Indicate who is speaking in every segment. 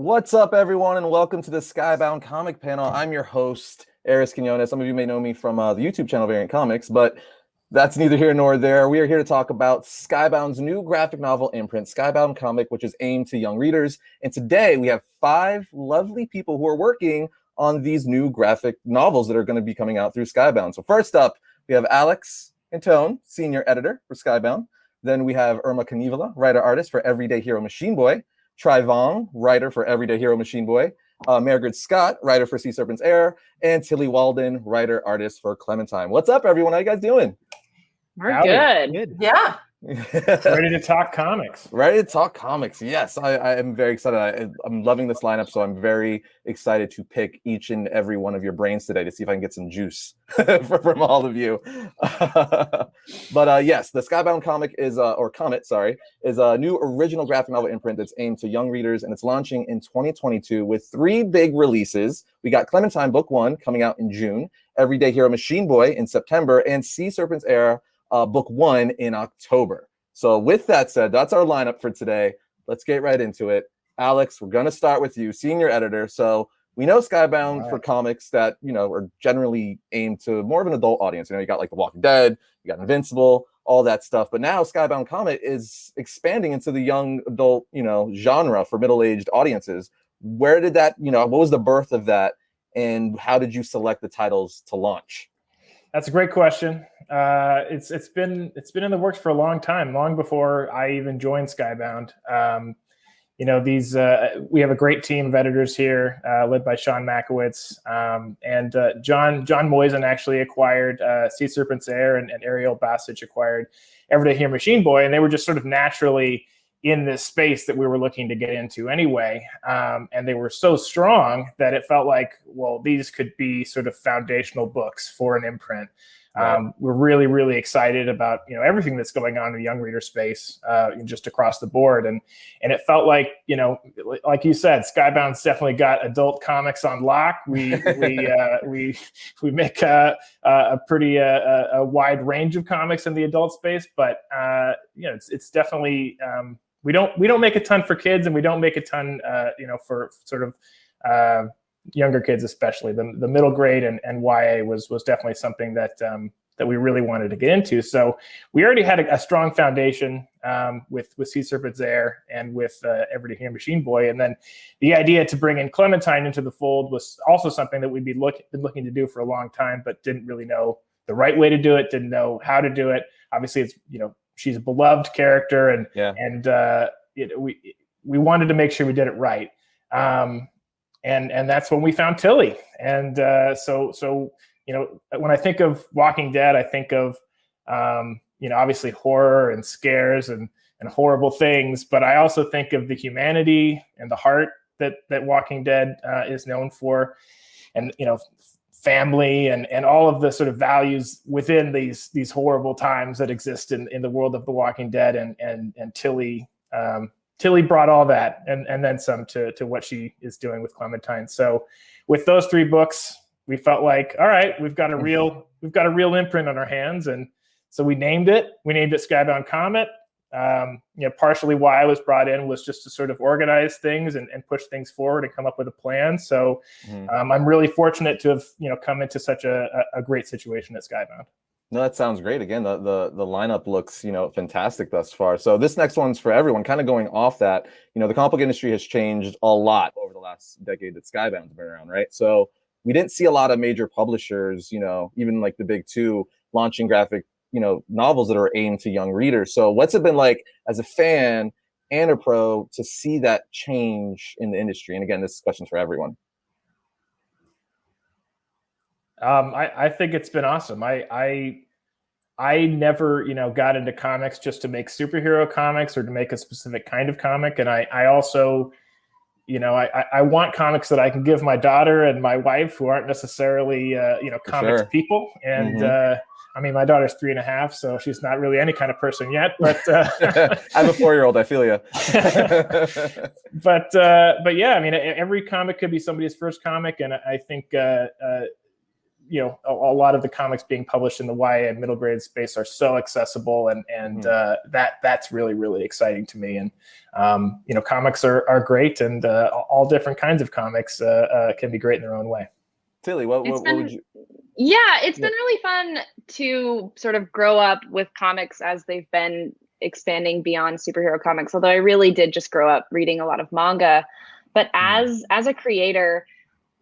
Speaker 1: What's up, everyone, and welcome to the Skybound Comic Panel. I'm your host, Arris Quinones. Some of you may know me from the YouTube channel Variant Comics, but that's neither here nor there. We are here to talk about Skybound's new graphic novel imprint, Skybound Comet, which is aimed to young readers. And today we have 5 lovely people who are working on these new graphic novels that are going to be coming out through Skybound. So first up, we have Alex Antone, senior editor for Skybound. Then we have Irma Kniivila, writer-artist for Everyday Hero Machine Boy. Vuong, writer for Everyday Hero Machine Boy. Mairghread Scott, writer for Serpent's Heir. And Tillie Walden, writer-artist for Clementine. What's up, everyone? How you guys doing?
Speaker 2: We're good. Yeah.
Speaker 3: Ready to talk comics.
Speaker 1: Ready to talk comics. Yes, I am very excited. I'm loving this lineup, so I'm very excited to pick each and every one of your brains today to see if I can get some juice from all of you. But yes, the Skybound comic is a new original graphic novel imprint that's aimed to young readers, and it's launching in 2022 with 3 big releases. We got Clementine Book 1 coming out in June, Everyday Hero Machine Boy in September, and Serpent's Heir Book 1 in October. So with that said, that's our lineup for today. Let's get right into it. Alex, we're going to start with you, senior editor. So we know Skybound for comics that, are generally aimed to more of an adult audience. You got like The Walking Dead, you got Invincible, all that stuff. But now Skybound Comet is expanding into the young adult, genre for middle-aged audiences. Where did that, what was the birth of that? And how did you select the titles to launch?
Speaker 3: That's a great question. It's been in the works for a long time, long before I even joined Skybound. We have a great team of editors here, led by Sean Makowitz, and John Moisen actually acquired Serpent's Heir, and Ariel Bassich acquired Everyday Hero Machine Boy, and they were just sort of naturally in this space that we were looking to get into anyway. And they were so strong that it felt like, well, these could be sort of foundational books for an imprint. Right. We're really, really excited about, everything that's going on in the young reader space, just across the board. And it felt like, like you said, Skybound's definitely got adult comics on lock. We make a pretty wide range of comics in the adult space, but it's definitely, we don't make a ton for kids, and we don't make a ton, for sort of younger kids, especially the middle grade and YA was definitely something that we really wanted to get into. So we already had a strong foundation with Serpent's Heir and with Everyday Hero Machine Boy, and then the idea to bring in Clementine into the fold was also something that we'd been looking to do for a long time, but didn't really know the right way to do it, didn't know how to do it. Obviously, it's she's a beloved character, and we wanted to make sure we did it right. And that's when we found Tillie. And so when I think of Walking Dead, I think of obviously horror and scares and horrible things, but I also think of the humanity and the heart that Walking Dead is known for, and family and all of the sort of values within these horrible times that exist in the world of The Walking Dead, and Tillie brought all that and then some to what she is doing with Clementine. So with those 3 books, we felt like, all right, we've got a real imprint on our hands, and so we named it Skybound Comet. Partially why I was brought in was just to sort of organize things and push things forward and come up with a plan. So I'm really fortunate to have come into such a great situation at Skybound.
Speaker 1: No, that sounds great. Again, the lineup looks fantastic thus far. So this next one's for everyone. Kind of going off that, the comic book industry has changed a lot over the last decade that Skybound's been around, right? So we didn't see a lot of major publishers, even like the big 2, launching graphic novels that are aimed to young readers. So what's it been like as a fan and a pro to see that change in the industry? And again, this question's for everyone.
Speaker 3: I think it's been awesome. I never, got into comics just to make superhero comics or to make a specific kind of comic. And I also, I want comics that I can give my daughter and my wife, who aren't necessarily, comics people. And, my daughter's 3.5, so she's not really any kind of person yet, but
Speaker 1: I'm a 4-year-old. I feel you.
Speaker 3: But yeah, every comic could be somebody's first comic. And I think, a lot of the comics being published in the YA and middle grade space are so accessible, and that's really, really exciting to me. And comics are great, and all different kinds of comics can be great in their own way.
Speaker 1: Tillie, what would you?
Speaker 2: Yeah, it's been really fun to sort of grow up with comics as they've been expanding beyond superhero comics. Although I really did just grow up reading a lot of manga, but as a creator,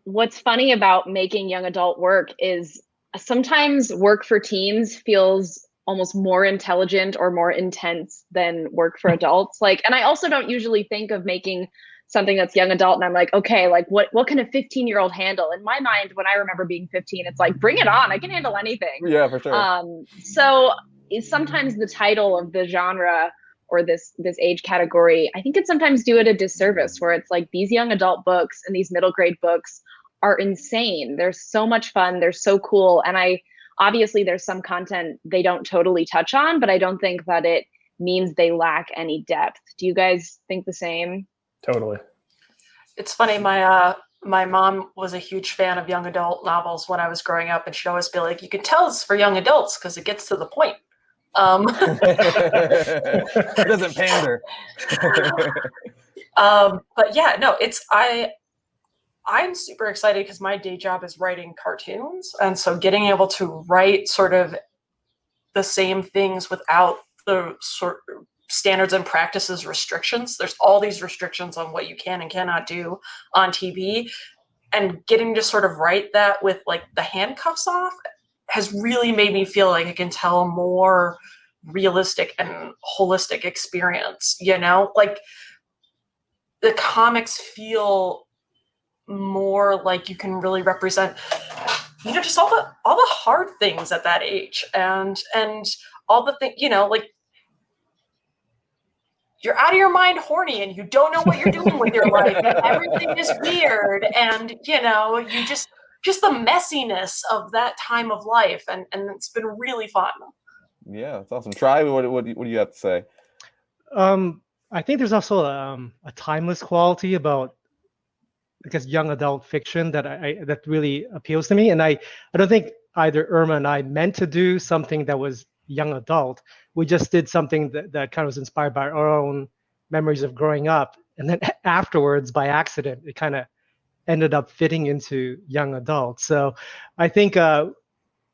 Speaker 2: what's funny about making young adult work is sometimes work for teens feels almost more intelligent or more intense than work for adults. And I also don't usually think of making something that's young adult and I'm like, okay, like what can a 15-year-old handle? In my mind, when I remember being 15, it's like, bring it on, I can handle anything.
Speaker 1: Yeah, for sure.
Speaker 2: So sometimes the title of the genre or this age category, I think it sometimes do it a disservice, where it's like these young adult books and these middle grade books are insane. They're so much fun. They're so cool. And obviously there's some content they don't totally touch on, but I don't think that it means they lack any depth. Do you guys think the same?
Speaker 3: Totally.
Speaker 4: It's funny. My mom was a huge fan of young adult novels when I was growing up, and she'd always be like, "You can tell it's for young adults because it gets to the point."
Speaker 1: It doesn't pander.
Speaker 4: But yeah, no, I'm super excited because my day job is writing cartoons, and so getting able to write sort of the same things without the sort of standards and practices restrictions. There's all these restrictions on what you can and cannot do on TV, and getting to sort of write that with like the handcuffs off has really made me feel like I can tell a more realistic and holistic experience, like the comics feel more like you can really represent, just all the hard things at that age, and all the things, like you're out of your mind horny and you don't know what you're doing with your life. And everything is weird. And, you just the messiness of that time of life. And it's been really fun.
Speaker 1: Yeah, it's awesome. Try, what do you have to say?
Speaker 5: I think there's also a timeless quality about, I guess, young adult fiction that really appeals to me. And I don't think either Irma and I meant to do something that was young adult. We just did something that kind of was inspired by our own memories of growing up. And then afterwards, by accident, it kind of ended up fitting into young adult. So I think at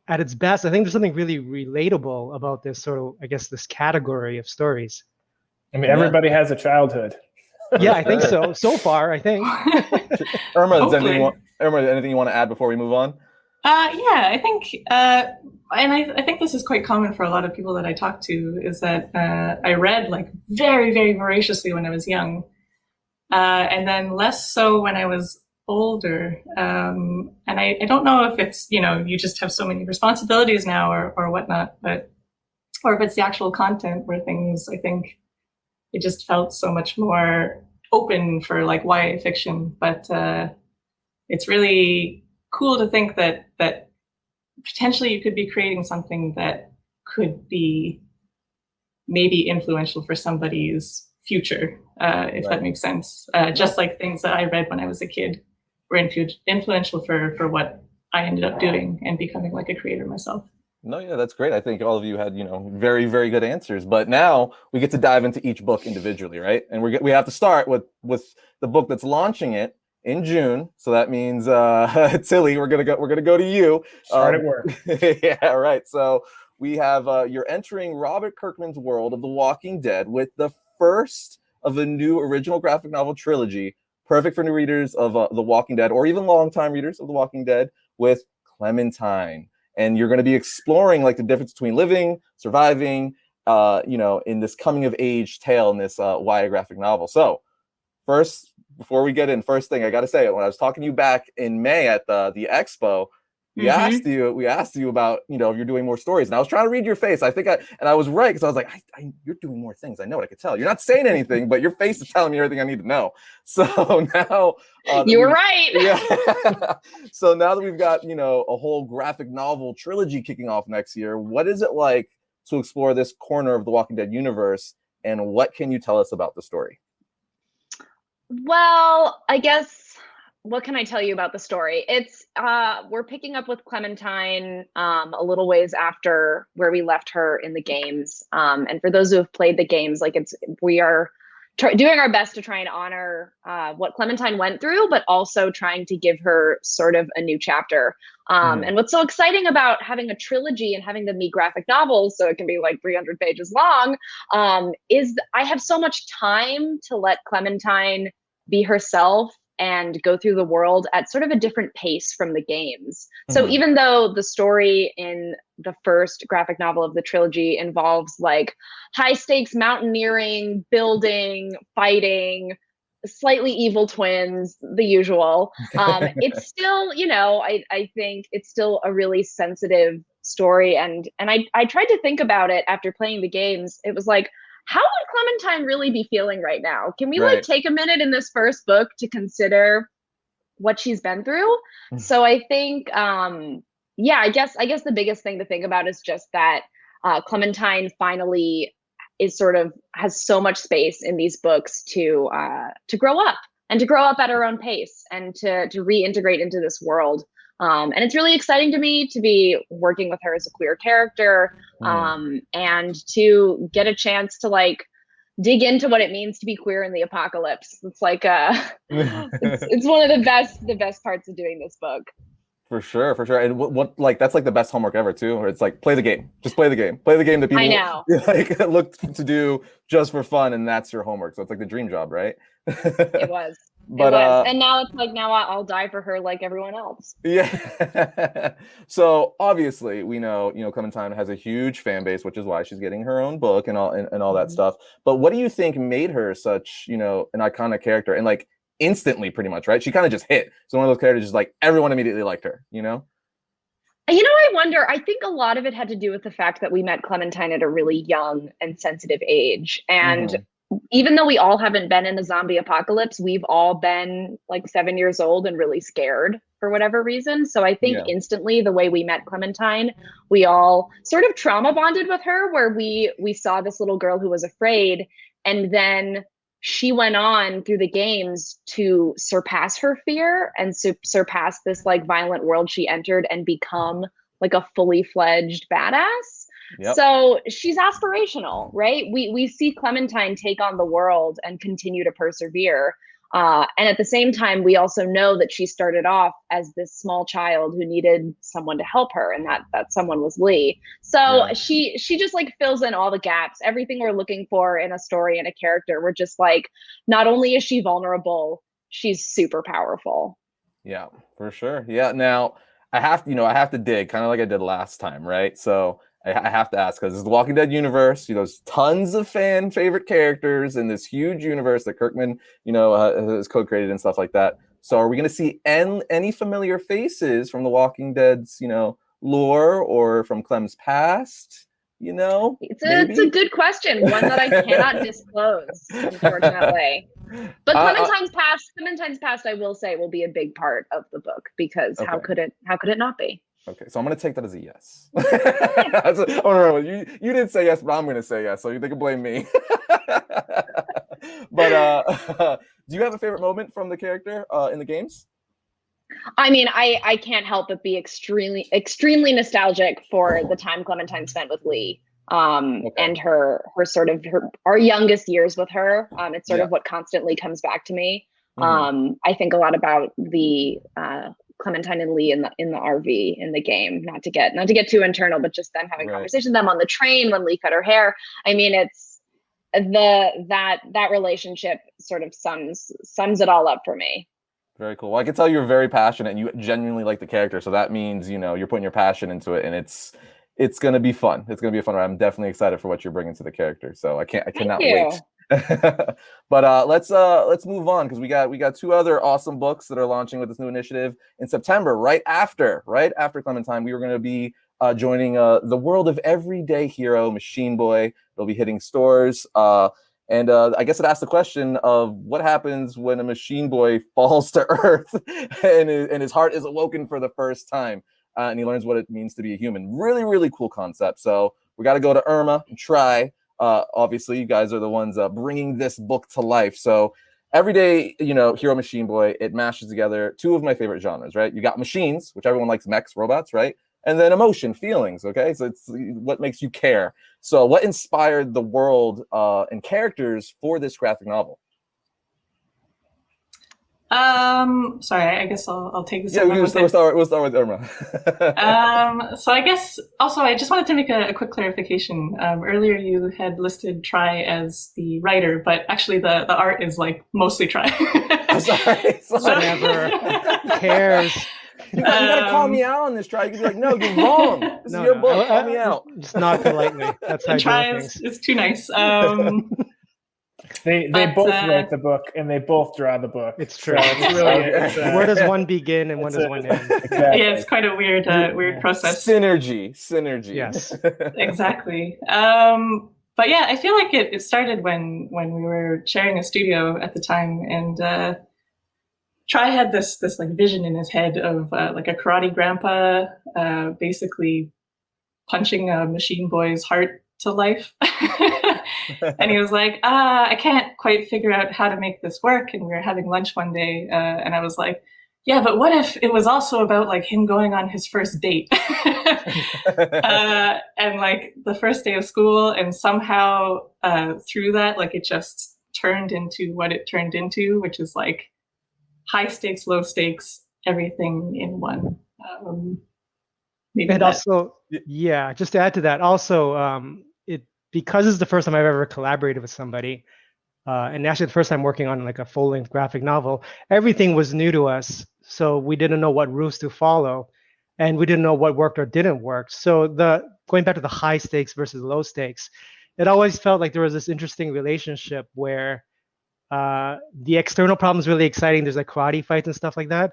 Speaker 5: its best, I think there's something really relatable about this sort of, I guess, this category of stories.
Speaker 3: I mean, everybody has a childhood.
Speaker 5: Yeah, I think so. So far, I think.
Speaker 1: Irma, anything you want to add before we move on?
Speaker 6: Yeah, I think, and I think this is quite common for a lot of people that I talk to, is that I read like very, very voraciously when I was young, and then less so when I was older. And I don't know if it's, you just have so many responsibilities now or whatnot, or if it's the actual content where things, I think, it just felt so much more open for like YA fiction. But it's really cool to think that potentially you could be creating something that could be maybe influential for somebody's future, if that makes sense. Just like things that I read when I was a kid were influential for what I ended up doing and becoming like a creator myself.
Speaker 1: No, yeah, that's great. I think all of you had, very, very good answers. But now we get to dive into each book individually, right? And we have to start with the book that's launching it in June. So that means Tillie, we're gonna go to you.
Speaker 3: Start at work.
Speaker 1: Yeah, right. So we have you're entering Robert Kirkman's world of The Walking Dead with the first of a new original graphic novel trilogy, perfect for new readers of The Walking Dead, or even longtime readers of The Walking Dead, with Clementine. And you're going to be exploring like the difference between living, surviving, in this coming of age tale in this YA graphic novel. So first, before we get in, first thing I got to say, when I was talking to you back in May at the expo, we asked you about, if you're doing more stories, and I was trying to read your face. I think I was right, because I was like, you're doing more things. I know it. I could tell. You're not saying anything, but your face is telling me everything I need to know. So now
Speaker 2: you were right.
Speaker 1: Yeah. So now that we've got, a whole graphic novel trilogy kicking off next year, what is it like to explore this corner of the Walking Dead universe, and what can you tell us about the story?
Speaker 2: Well, I guess what can I tell you about the story? It's we're picking up with Clementine a little ways after where we left her in the games. And for those who have played the games, like we are doing our best to try and honor what Clementine went through, but also trying to give her sort of a new chapter. And what's so exciting about having a trilogy and having them be graphic novels, so it can be like 300 pages long, is I have so much time to let Clementine be herself and go through the world at sort of a different pace from the games. So even though the story in the first graphic novel of the trilogy involves like high stakes mountaineering, building, fighting, slightly evil twins, the usual, it's still, I think it's still a really sensitive story. And I tried to think about it after playing the games. It was like, how would Clementine really be feeling right now? Can we like take a minute in this first book to consider what she's been through? So I think, I guess the biggest thing to think about is just that Clementine finally is has so much space in these books to grow up and to grow up at her own pace and to reintegrate into this world. And it's really exciting to me to be working with her as a queer character, and to get a chance to like dig into what it means to be queer in the apocalypse. It's like it's one of the best parts of doing this book.
Speaker 1: For sure. And what like that's like the best homework ever too. Or it's like play the game, just play the game that people
Speaker 2: I know.
Speaker 1: like look to do just for fun, and that's your homework. So it's like the dream job, right?
Speaker 2: It was.
Speaker 1: But
Speaker 2: and now it's like I'll die for her like everyone else.
Speaker 1: Yeah. So obviously we know Clementine has a huge fan base, which is why she's getting her own book and all that stuff. But what do you think made her such an iconic character, and like instantly pretty much, right? She kind of just hit. So one of those characters just like everyone immediately liked her,
Speaker 2: I wonder, I think a lot of it had to do with the fact that we met Clementine at a really young and sensitive age. And even though we all haven't been in a zombie apocalypse, we've all been like 7 years old and really scared for whatever reason. So I think instantly the way we met Clementine, we all sort of trauma bonded with her, where we saw this little girl who was afraid, and then she went on through the games to surpass her fear and surpass this like violent world she entered and become like a fully fledged badass. Yep. So she's aspirational, right? We see Clementine take on the world and continue to persevere. And at the same time, we also know that she started off as this small child who needed someone to help her, and that someone was Lee. So she just like fills in all the gaps, everything we're looking for in a story and a character. We're just like, not only is she vulnerable, she's super powerful. Yeah,
Speaker 1: for sure. Yeah. Now I have to dig kind of like I did last time, right? So I have to ask, because it's the Walking Dead universe, there's tons of fan favorite characters in this huge universe that Kirkman, has co-created and stuff like that. So are we going to see any familiar faces from the Walking Dead's, lore, or from Clem's past?
Speaker 2: It's a good question, one that I cannot disclose, unfortunately. But Clementine's past, I will say, will be a big part of the book, because how could it not be?
Speaker 1: Okay, so I'm going to take that as a yes. You didn't say yes, but I'm going to say yes, so they can blame me. But do you have a favorite moment from the character in the games?
Speaker 2: I mean, I can't help but be extremely, extremely nostalgic for the time Clementine spent with Lee, and our youngest years with her. It's sort of what constantly comes back to me. I think a lot about the Clementine and Lee in the RV in the game. Not to get too internal, but just them having conversation with them on the train when Lee cut her hair. I mean, it's that relationship sort of sums it all up for me.
Speaker 1: Very cool. Well, I can tell you're very passionate and you genuinely like the character. So that means, you're putting your passion into it, and it's going to be fun. It's going to be a fun ride. I'm definitely excited for what you're bringing to the character. So I cannot wait. But let's move on, because we got two other awesome books that are launching with this new initiative in September. Right after Clementine, we were going to be joining the world of everyday hero Machine Boy. It'll be hitting stores. And I guess it asks the question of what happens when a Machine Boy falls to Earth and his heart is awoken for the first time, and he learns what it means to be a human. Really, really cool concept. So we got to go to Irma and try. Obviously, you guys are the ones bringing this book to life. So everyday, hero machine boy, it mashes together two of my favorite genres, right? You got machines, which everyone likes, mechs, robots, right? And then emotion, feelings, okay? So it's what makes you care. So what inspired the world and characters for this graphic novel?
Speaker 6: Sorry, I guess I'll take this.
Speaker 1: Yeah, we'll start with Irma.
Speaker 6: So I guess also I just wanted to make a quick clarification. Earlier you had listed Try as the writer, but actually the art is like mostly Try.
Speaker 1: I'm sorry.
Speaker 5: Never cares.
Speaker 1: You gotta call me out on this, Try. You can be like, no, you're wrong. This is your book. Call me out.
Speaker 5: Just not politely. That's how
Speaker 6: Try
Speaker 5: I do things.
Speaker 6: is too nice.
Speaker 3: They both write the book and they both draw the book.
Speaker 5: It's true.
Speaker 3: So it's really,
Speaker 5: where does one begin and when does one end?
Speaker 3: Exactly.
Speaker 6: Yeah, it's quite a weird process.
Speaker 1: Synergy.
Speaker 5: Yes.
Speaker 6: Exactly. But yeah, I feel like it started when we were sharing a studio at the time, and Try had this like vision in his head of like a karate grandpa basically punching a machine boy's heart to life. And he was like, I can't quite figure out how to make this work. And we were having lunch one day, and I was like, yeah, but what if it was also about like him going on his first date? And like the first day of school, and somehow through that, like it just turned into what it turned into, which is like high stakes, low stakes, everything in one.
Speaker 5: And also, yeah, just to add to that, also, because it's the first time I've ever collaborated with somebody, and actually the first time working on like a full-length graphic novel, everything was new to us. So we didn't know what rules to follow, and we didn't know what worked or didn't work. So going back to the high stakes versus low stakes, it always felt like there was this interesting relationship where the external problem is really exciting. There's like karate fights and stuff like that.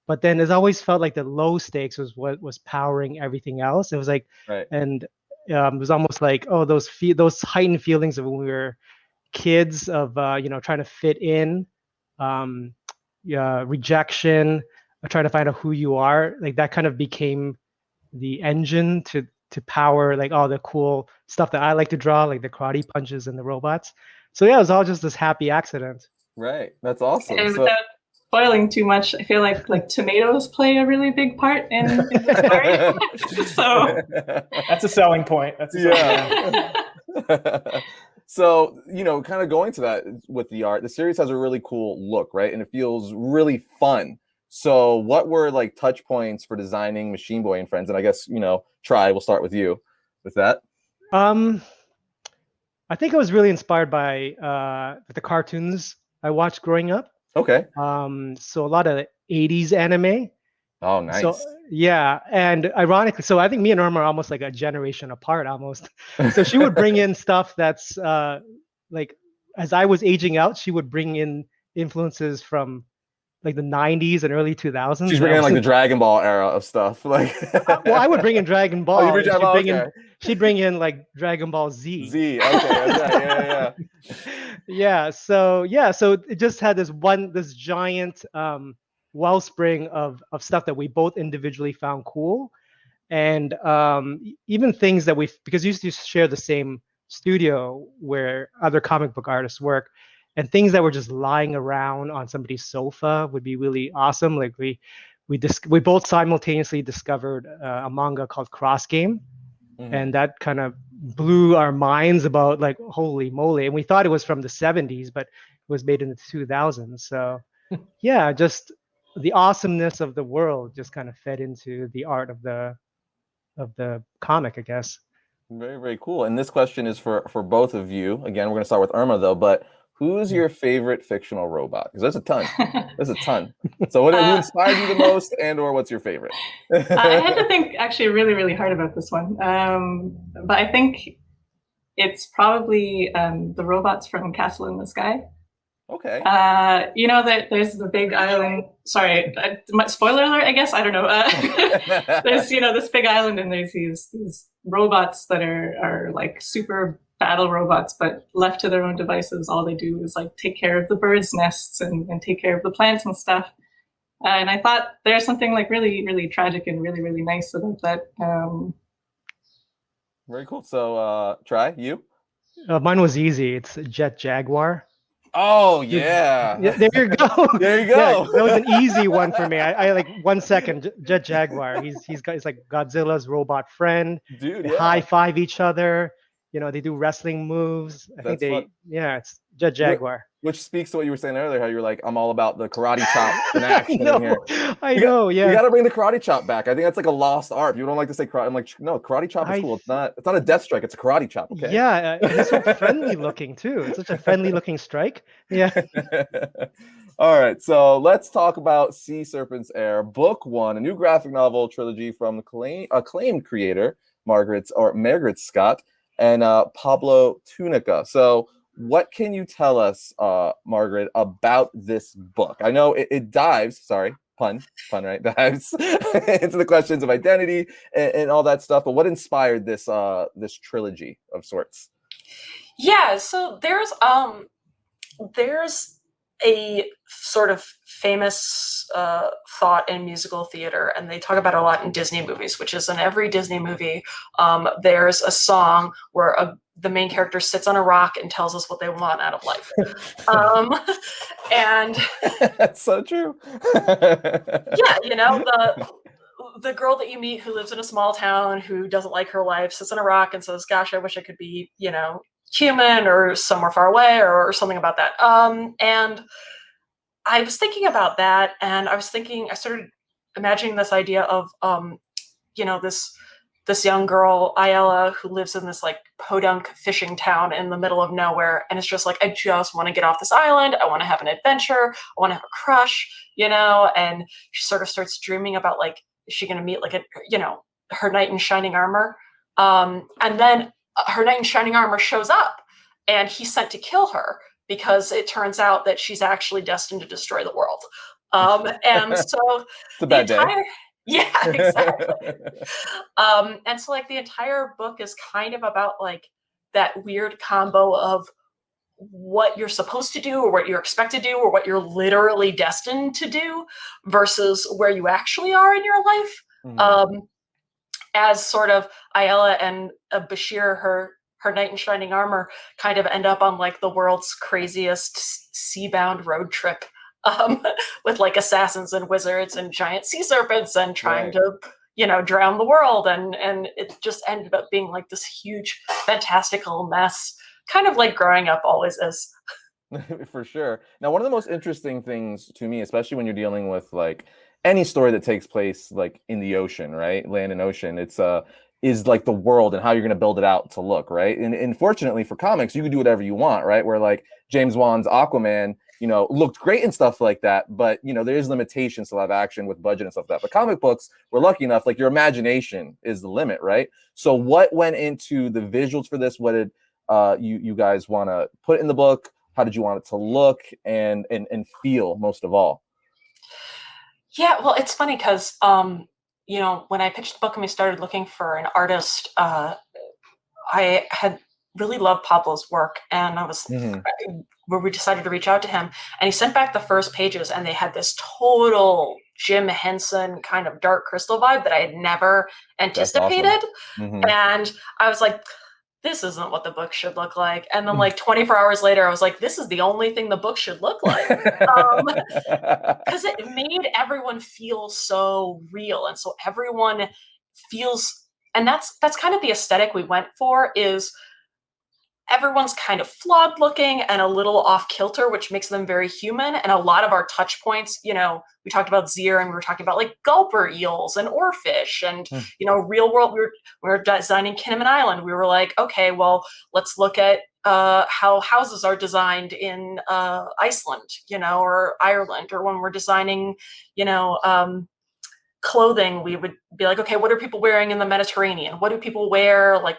Speaker 5: But then it's always felt like the low stakes was what was powering everything else. It was like,
Speaker 1: right.
Speaker 5: And it was almost like, oh, those heightened feelings of when we were kids of trying to fit in, rejection, trying to find out who you are. Like that kind of became the engine to power like all the cool stuff that I like to draw, like the karate punches and the robots. So yeah, it was all just this happy accident.
Speaker 1: Right. That's awesome.
Speaker 6: And without spoiling too much, I feel like tomatoes play a really big part in the story. So
Speaker 3: that's a selling point. That's a selling
Speaker 1: point. So, kind of going to that with the art, the series has a really cool look, right? And it feels really fun. So what were like touch points for designing Machine Boy and Friends? And I guess, Try, we'll start with you with that.
Speaker 5: I think I was really inspired by the cartoons I watched growing up.
Speaker 1: Okay.
Speaker 5: So a lot of 80s anime.
Speaker 1: Oh, nice.
Speaker 5: So, yeah, and ironically, so I think me and Irma are almost like a generation apart, almost. So she would bring in stuff that's like, as I was aging out, she would bring in influences from like the 90s and early 2000s.
Speaker 1: She's bringing in like the Dragon Ball era of stuff. Like,
Speaker 5: well, I would bring in Dragon Ball.
Speaker 1: Oh, you bring Dragon Ball? Okay.
Speaker 5: She'd bring in like Dragon Ball Z.
Speaker 1: Z. Okay. Yeah.
Speaker 5: Yeah. So it just had this giant wellspring of stuff that we both individually found cool, and even things that because we used to share the same studio where other comic book artists work, and things that were just lying around on somebody's sofa would be really awesome. Like we both simultaneously discovered a manga called Cross Game. Mm-hmm. And that kind of blew our minds about like, holy moly. And we thought it was from the 70s, but it was made in the 2000s. So yeah, just the awesomeness of the world just kind of fed into the art of the comic, I guess.
Speaker 1: Very, very cool. And this question is for both of you. Again, we're going to start with Irma though, but who's your favorite fictional robot? Because there's a ton. So who inspired you the most, and or what's your favorite?
Speaker 6: I had to think actually really, really hard about this one. But I think it's probably the robots from Castle in the Sky.
Speaker 1: Okay.
Speaker 6: That there's the big island. Sorry, spoiler alert, I guess. I don't know. There's, this big island, and there's these robots that are like super battle robots, but left to their own devices, all they do is like take care of the birds' nests and take care of the plants and stuff. And I thought there's something like really, really tragic and really, really nice about that.
Speaker 1: Very cool. So, Try, you?
Speaker 5: Mine was easy. It's Jet Jaguar.
Speaker 1: Oh yeah.
Speaker 5: Yeah, there you go.
Speaker 1: There you
Speaker 5: Yeah,
Speaker 1: go.
Speaker 5: that was an easy one for me. I like 1 second. Jet Jaguar. He's like Godzilla's robot friend.
Speaker 1: Dude,
Speaker 5: They
Speaker 1: yeah.
Speaker 5: high five each other. You know, they do wrestling moves. I think
Speaker 1: That's fun.
Speaker 5: it's Jet Jaguar.
Speaker 1: Which speaks to what you were saying earlier, how you were like, I'm all about the karate chop in action in here.
Speaker 5: I know,
Speaker 1: We
Speaker 5: yeah.
Speaker 1: got to bring the karate chop back. I think that's like a lost art. You don't like to say karate. I'm like, no, karate chop is cool. It's not a death strike. It's a karate chop. Okay.
Speaker 5: Yeah, and it's so friendly looking too. It's such a friendly looking strike. Yeah.
Speaker 1: All right, so let's talk about Sea Serpent's Heir, Book 1, a new graphic novel trilogy from acclaimed creator Mairghread Scott and Pablo Tunica. So, what can you tell us, Mairghread, about this book? I know it dives. Sorry, pun, right? Dives into the questions of identity and all that stuff. But what inspired this this trilogy of sorts?
Speaker 4: Yeah, so there's a sort of famous thought in musical theater, and they talk about it a lot in Disney movies, which is in every Disney movie, there's a song where the main character sits on a rock and tells us what they want out of life. And
Speaker 1: that's so true.
Speaker 4: Yeah, you know, the girl that you meet who lives in a small town who doesn't like her life sits on a rock and says, gosh, I wish I could be, you know, human or somewhere far away or something about that. And I was thinking about that, and I started imagining this idea of, you know, this young girl, Ayala, who lives in this like podunk fishing town in the middle of nowhere. And it's just like, I just want to get off this island. I want to have an adventure. I want to have a crush, you know? And she sort of starts dreaming about like, is she going to meet like her knight in shining armor? And then her knight in shining armor shows up and he's sent to kill her because it turns out that she's actually destined to destroy the world. And so
Speaker 1: it's a bad day.
Speaker 4: Yeah, exactly. And so like the entire book is kind of about like that weird combo of what you're supposed to do or what you're expected to do or what you're literally destined to do versus where you actually are in your life. Mm-hmm. As sort of Ayala and Bashir, her knight in shining armor, kind of end up on like the world's craziest sea-bound road trip. With like assassins and wizards and giant sea serpents and trying to, you know, drown the world. And it just ended up being like this huge, fantastical mess, kind of like growing up always is.
Speaker 1: For sure. Now, one of the most interesting things to me, especially when you're dealing with like any story that takes place like in the ocean, right? Land and ocean, it's is like the world and how you're going to build it out to look, right? And fortunately for comics, you can do whatever you want, right? Where like James Wan's Aquaman, you know, looked great and stuff like that, but you know, there's limitations to live action with budget and stuff like that. But comic books, we're lucky enough, like your imagination is the limit, right? So what went into the visuals for this? What did you guys want to put in the book? How did you want it to look and feel most of all?
Speaker 4: Yeah, well, it's funny because you know, when I pitched the book and we started looking for an artist, I had really loved Pablo's work, and I was where we decided to reach out to him, and he sent back the first pages, and they had this total Jim Henson kind of Dark Crystal vibe that I had never anticipated. Awesome. And I was like, this isn't what the book should look like. And then like 24 hours later, I was like, this is the only thing the book should look like. Because it made everyone feel so real. And so everyone feels, and that's kind of the aesthetic we went for, is everyone's kind of flawed looking and a little off kilter, which makes them very human. And a lot of our touch points, you know, we talked about Zir and we were talking about like gulper eels and oarfish and, you know, real world, we were designing Kinnaman Island. We were like, okay, well, let's look at how houses are designed in Iceland, you know, or Ireland, or when we're designing, you know, clothing, we would be like, okay, what are people wearing in the Mediterranean? What do people wear? Like,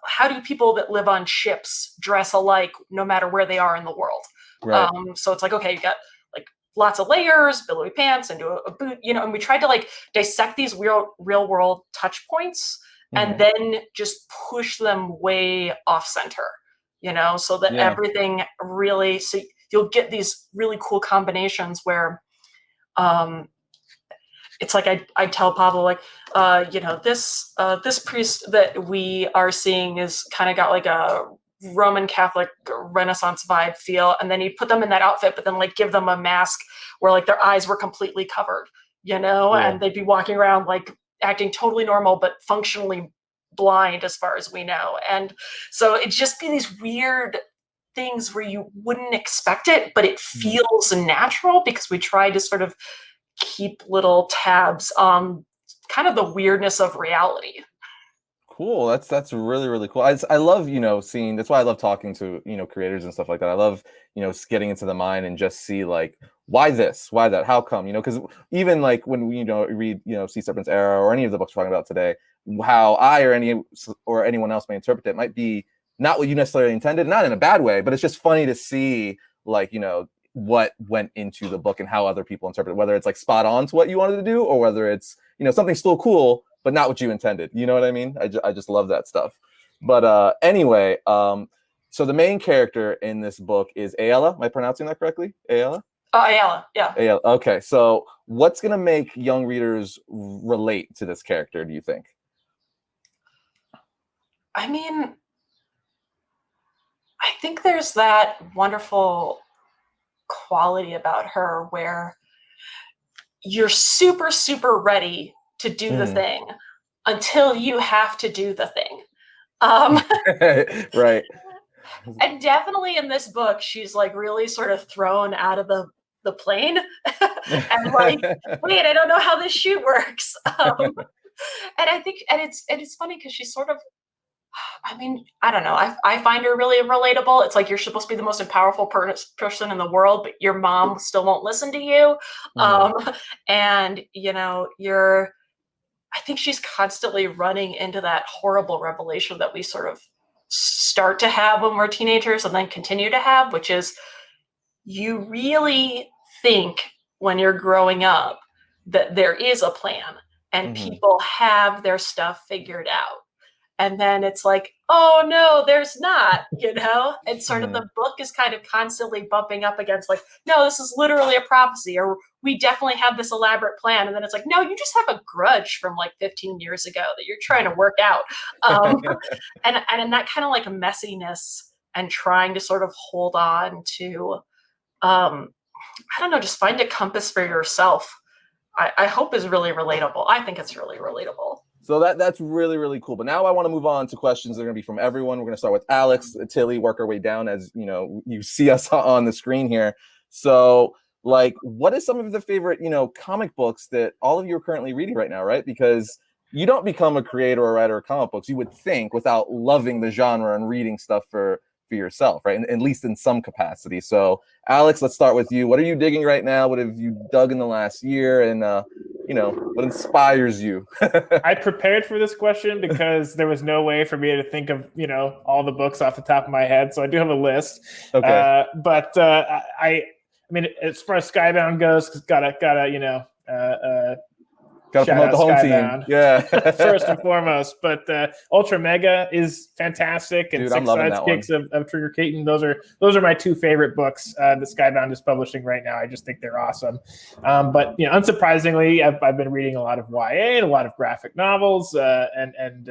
Speaker 4: how do people that live on ships dress alike no matter where they are in the world? Right. So it's like, okay, you got like lots of layers, billowy pants, and a boot, you know, and we tried to like dissect these real world touch points and then just push them way off center, you know, so that everything really, so you'll get these really cool combinations where, it's like I tell Pablo, like, you know, this priest that we are seeing is kind of got like a Roman Catholic Renaissance vibe feel, and then you put them in that outfit, but then like give them a mask where like their eyes were completely covered, you know, and they'd be walking around like acting totally normal but functionally blind as far as we know. And so it'd just be these weird things where you wouldn't expect it, but it feels natural because we try to sort of keep little tabs on kind of the weirdness of reality.
Speaker 1: Cool. That's really, really cool. I love, you know, seeing, that's why I love talking to, you know, creators and stuff like that. I love, you know, getting into the mind and just see like, why this, why that, how come, you know, because even like when we, you know, read, you know, Sea Serpent's Era or any of the books we're talking about today, how I or anyone else may interpret it might be not what you necessarily intended, not in a bad way, but it's just funny to see like, you know, what went into the book and how other people interpret it, whether it's like spot on to what you wanted to do or whether it's, you know, something still cool, but not what you intended. You know what I mean? I just love that stuff. But anyway, so the main character in this book is Ayala. Am I pronouncing that correctly? Ayala?
Speaker 4: Ayala, yeah.
Speaker 1: Ayala. Okay, so what's going to make young readers relate to this character, do you think?
Speaker 4: I mean, I think there's that wonderful quality about her where you're super, super ready to do the thing until you have to do the thing.
Speaker 1: Right.
Speaker 4: And definitely in this book, she's like really sort of thrown out of the plane and like, wait, I don't know how this shoot works. And I think, and it's funny because she's sort of, I mean, I don't know. I find her really relatable. It's like you're supposed to be the most powerful person in the world, but your mom still won't listen to you. And, you know, I think she's constantly running into that horrible revelation that we sort of start to have when we're teenagers and then continue to have, which is you really think when you're growing up that there is a plan and people have their stuff figured out. And then it's like, oh no, there's not, you know? And sort of the book is kind of constantly bumping up against like, no, this is literally a prophecy, or we definitely have this elaborate plan. And then it's like, no, you just have a grudge from like 15 years ago that you're trying to work out. And that kind of like messiness and trying to sort of hold on to, I don't know, just find a compass for yourself. I hope is really relatable. I think it's really relatable.
Speaker 1: So that's really, really cool. But now I want to move on to questions that are going to be from everyone. We're going to start with Alex, Tillie, work our way down as, you know, you see us on the screen here. So, like, what is some of the favorite, you know, comic books that all of you are currently reading right now, right? Because you don't become a creator or writer of comic books, you would think, without loving the genre and reading stuff for yourself, right? And at least in some capacity. So, Alex, let's start with you. What are you digging right now? What have you dug in the last year? And, you know, what inspires you?
Speaker 3: I prepared for this question because there was no way for me to think of, you know, all the books off the top of my head. So I do have a list.
Speaker 1: Okay.
Speaker 3: But I mean, as far as Skybound goes, gotta, you know,
Speaker 1: Gotta promote the home
Speaker 3: Skybound,
Speaker 1: team. Yeah.
Speaker 3: first and foremost. But Ultra Mega is fantastic, and
Speaker 1: Dude,
Speaker 3: Six Sidekicks of Trigger Keaton. Those are my two favorite books that Skybound is publishing right now. I just think they're awesome. But you know, unsurprisingly, I've been reading a lot of YA and a lot of graphic novels, and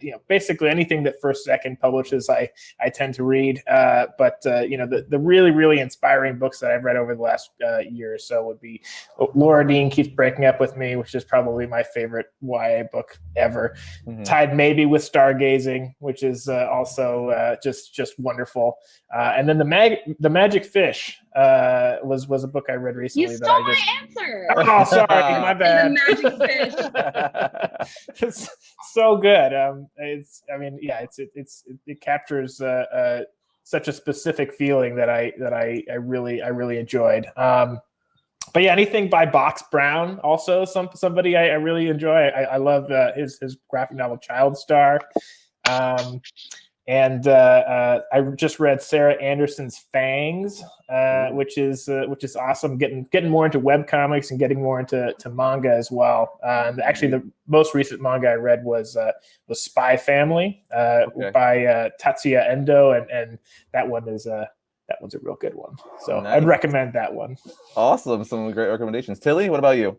Speaker 3: you know, basically anything that First Second publishes, I tend to read. But you know, the really, really inspiring books that I've read over the last year or so would be Laura Dean Keeps Breaking Up With Me, which is probably my favorite YA book ever. Tied maybe with Stargazing, which is also just wonderful. And then the Magic Fish was a book I read recently.
Speaker 2: You stole my answer.
Speaker 3: Oh, sorry, my bad.
Speaker 2: The Magic Fish.
Speaker 3: It's so good. It captures such a specific feeling that I really enjoyed. But yeah, anything by Box Brown, also somebody I really enjoy. I love his graphic novel Child Star. And I just read Sarah Anderson's Fangs, which is awesome. Getting more into webcomics and getting more into manga as well. And actually, the most recent manga I read was Spy Family by Tatsuya Endo, and that one is that one's a real good one. So nice. I'd recommend that one.
Speaker 1: Awesome. Some great recommendations. Tillie, what about you?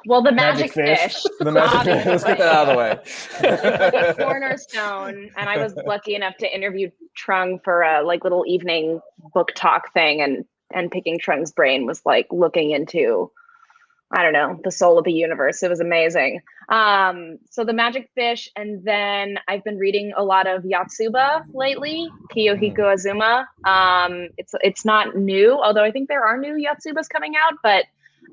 Speaker 2: Well, the magic fish.
Speaker 1: The magic fish. Let's get that out of the way.
Speaker 2: It's a cornerstone, and I was lucky enough to interview Trung for a like little evening book talk thing, and picking Trung's brain was like looking into, I don't know, the soul of the universe. It was amazing. So the magic fish, and then I've been reading a lot of Yotsuba lately, Kiyohiko Azuma. It's not new, although I think there are new Yotsubas coming out, but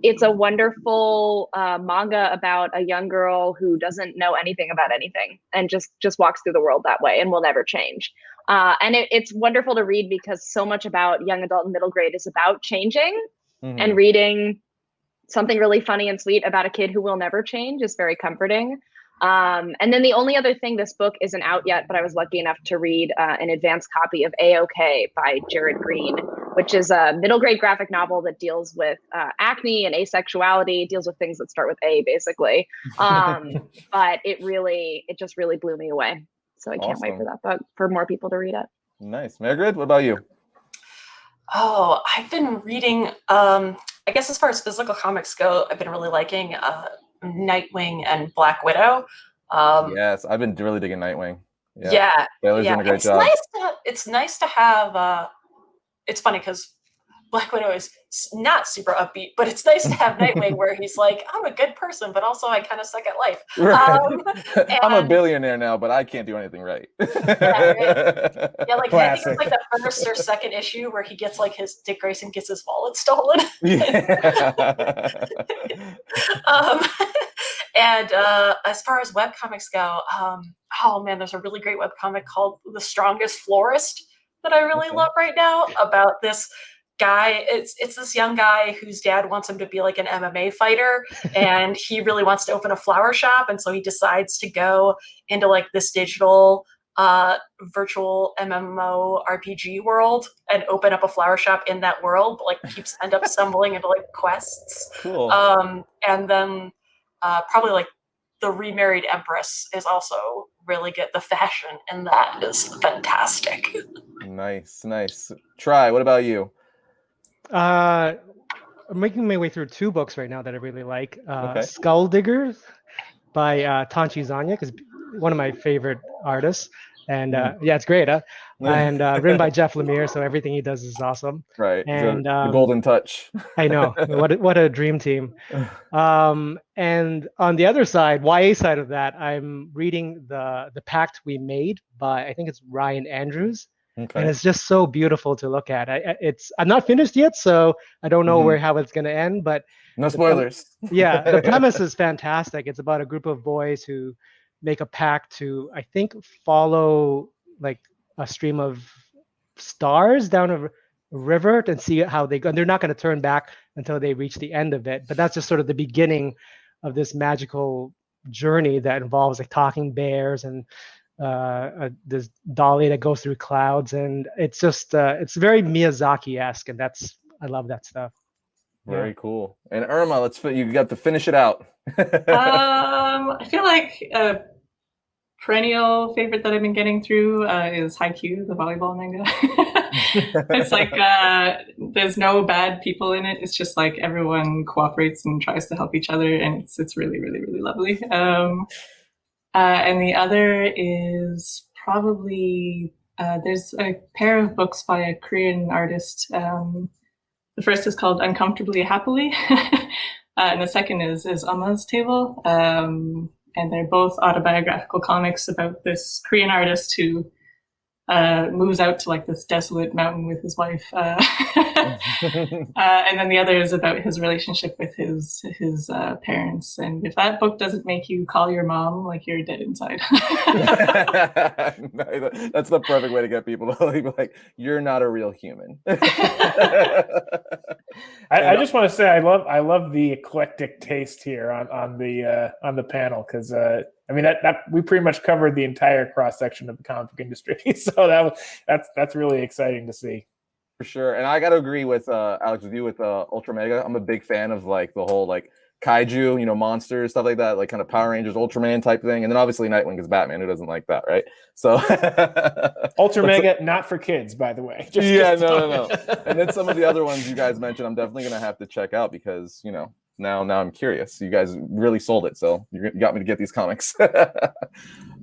Speaker 2: it's a wonderful manga about a young girl who doesn't know anything about anything and just walks through the world that way and will never change. And it's wonderful to read because so much about young adult and middle grade is about changing, and reading something really funny and sweet about a kid who will never change is very comforting. And then the only other thing, this book isn't out yet, but I was lucky enough to read an advanced copy of A-OK by Jared Green, which is a middle grade graphic novel that deals with acne and asexuality, deals with things that start with A, basically. But it just really blew me away. So I can't wait for that book, for more people to read it. Nice.
Speaker 1: Mairghread, what about you?
Speaker 4: Oh, I've been reading, I guess as far as physical comics go, I've been really liking Nightwing and Black Widow.
Speaker 1: Yes, I've been really digging Nightwing.
Speaker 4: Yeah.
Speaker 1: Taylor's doing a great job.
Speaker 4: It's nice to have, it's funny because Black Widow is not super upbeat, but it's nice to have Nightwing where he's like, I'm a good person, but also I kind of suck at life.
Speaker 1: Right. I'm a billionaire now, but I can't do anything right.
Speaker 4: Yeah, like I think it's like the first or second issue where he gets like Dick Grayson gets his wallet stolen. And as far as webcomics go, oh man, there's a really great webcomic called The Strongest Florist that I really love right now about this guy. It's this young guy whose dad wants him to be like an MMA fighter, and he really wants to open a flower shop, and so he decides to go into like this digital virtual MMO RPG world and open up a flower shop in that world, but like end up stumbling into like quests.
Speaker 1: Cool.
Speaker 4: And then probably like The Remarried Empress is also really good. The fashion in that is fantastic. Nice.
Speaker 1: Try, what about you?
Speaker 5: I'm making my way through 2 books right now that I really like. Skull Diggers by Tanchi Zanya, because one of my favorite artists. And yeah, it's great. And written by Jeff Lemire, so everything he does is awesome.
Speaker 1: Right.
Speaker 5: And
Speaker 1: the golden touch.
Speaker 5: I know. What a dream team. And on the other side, YA side of that, I'm reading the Pact We Made by, I think it's Ryan Andrews. And it's just so beautiful to look at. I'm not finished yet, so I don't know how it's going to end. But
Speaker 1: no spoilers.
Speaker 5: The premise is fantastic. It's about a group of boys who make a pact to, I think, follow like a stream of stars down a river and see how they go. And they're not going to turn back until they reach the end of it. But that's just sort of the beginning of this magical journey that involves like talking bears and this dolly that goes through clouds, and it's just it's very Miyazaki-esque, and I love that stuff.
Speaker 1: Very cool. And Irma, you got to finish it out.
Speaker 6: I feel like a perennial favorite that I've been getting through is Haikyuu, the volleyball manga. It's like there's no bad people in it. It's just like everyone cooperates and tries to help each other, and it's really, really, really lovely. And the other is probably, there's a pair of books by a Korean artist. The first is called Uncomfortably Happily, and the second is Amma's Table. And they're both autobiographical comics about this Korean artist who moves out to like this desolate mountain with his wife. And then the other is about his relationship with his parents. And if that book doesn't make you call your mom, like you're dead inside.
Speaker 1: That's the perfect way to get people to be like, you're not a real human.
Speaker 3: I just want to say I love the eclectic taste here on the panel, because I mean that we pretty much covered the entire cross section of the comic book industry, so that's really exciting to see.
Speaker 1: For sure. And I got to agree with Alex, with you with Ultra Mega. I'm a big fan of like the whole like kaiju, monsters, stuff like that, like kind of Power Rangers, Ultraman type thing. And then obviously Nightwing is Batman. Who doesn't like that, right? So
Speaker 3: Ultra Mega, not for kids, by the way.
Speaker 1: No. And then some of the other ones you guys mentioned, I'm definitely gonna have to check out because now I'm curious. You guys really sold it, so you got me to get these comics.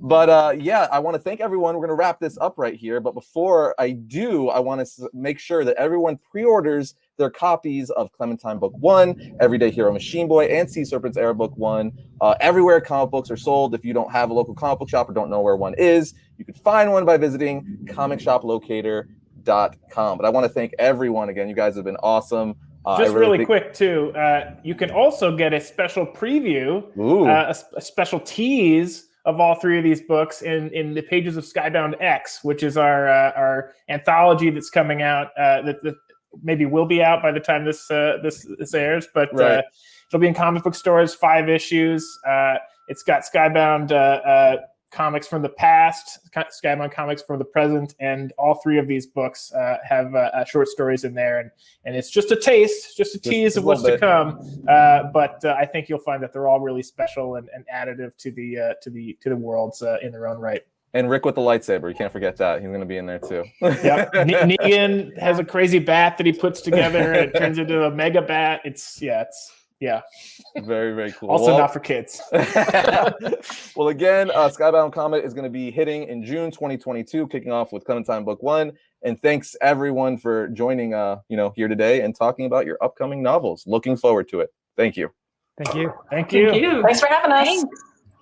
Speaker 1: But yeah, I want to thank everyone. We're going to wrap this up right here. But before I do, I want to make sure that everyone pre-orders their copies of Clementine Book 1, Everyday Hero Machine Boy, and Sea Serpents Era Book 1. Everywhere comic books are sold. If you don't have a local comic book shop or don't know where one is, you can find one by visiting comicshoplocator.com. But I want to thank everyone again. You guys have been awesome.
Speaker 3: Just really quick too, you can also get a special preview, a special tease of all three of these books in the pages of Skybound X, which is our anthology that's coming out that maybe will be out by the time this airs, but it'll be in comic book stores, 5 issues. It's got Skybound comics from the past, Skybound comics from the present, and all 3 of these books have short stories in there, and it's just a taste, just a tease of what's to come. But I think you'll find that they're all really special and additive to the worlds in their own right.
Speaker 1: And Rick with the lightsaber, you can't forget that. He's going to be in there too.
Speaker 3: Yep. Negan has a crazy bat that he puts together and it turns into a mega bat. It's very, very cool. Also not for kids.
Speaker 1: Well, again, Skybound Comet is going to be hitting in June 2022, kicking off with Clementine Book 1. And thanks everyone for joining here today and talking about your upcoming novels. Looking forward to it. Thank you.
Speaker 5: Thank you.
Speaker 3: Thank you.
Speaker 4: Thanks for having us.
Speaker 2: Thanks.